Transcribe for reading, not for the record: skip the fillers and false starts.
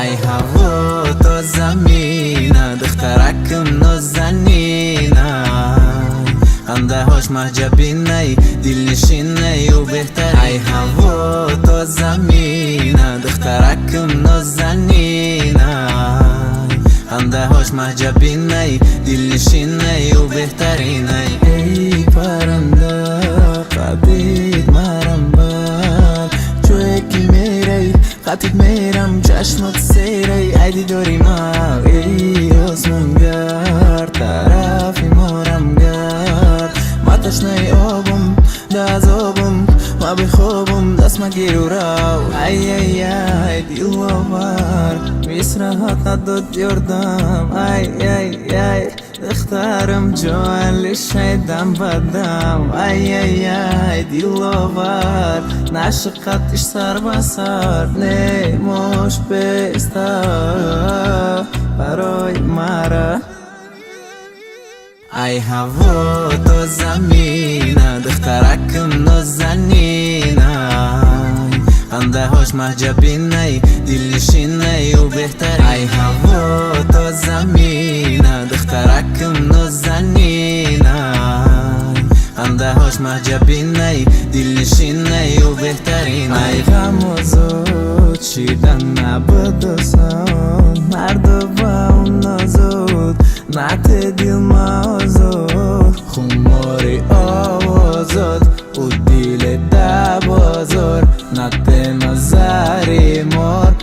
ای هوا تا زمینه دخترکم نازنینه خنده هاش محجبینه دلنشینه و بهتر ای هوا تا زمینه دخترکم نازنینه خنده هاش محجبینه دلنشینه و بهترینه ای پرنده قبید مرم بر جوی که میری خطید میرم چشمت سیری ایدی داری ما ای آسمون گرد طرفی مارم گرد ما تشنه آبم داز آبم ما بخوابم دست ما گیرو راو ای ای ای دیلوار میسرهات نداد یردم ای ای ای دخترم جوان لشیدم بدم ای ای ای دیلوار نشقتش سر بسر نیموش بیسته برای مرا ای هوا تا زمینه دخترکم نازنینه خنده هاش محجبینه دلنشینه و بهتر ای هوا تا زمینه دخترکم نازنینه خنده هاش محجبینه دلنشینه و بهترین ای غم و زود چیدن نبودسان مرد با اون نازود نعت دل مازود خماری آوازود و دل دبازور نعت نظری مار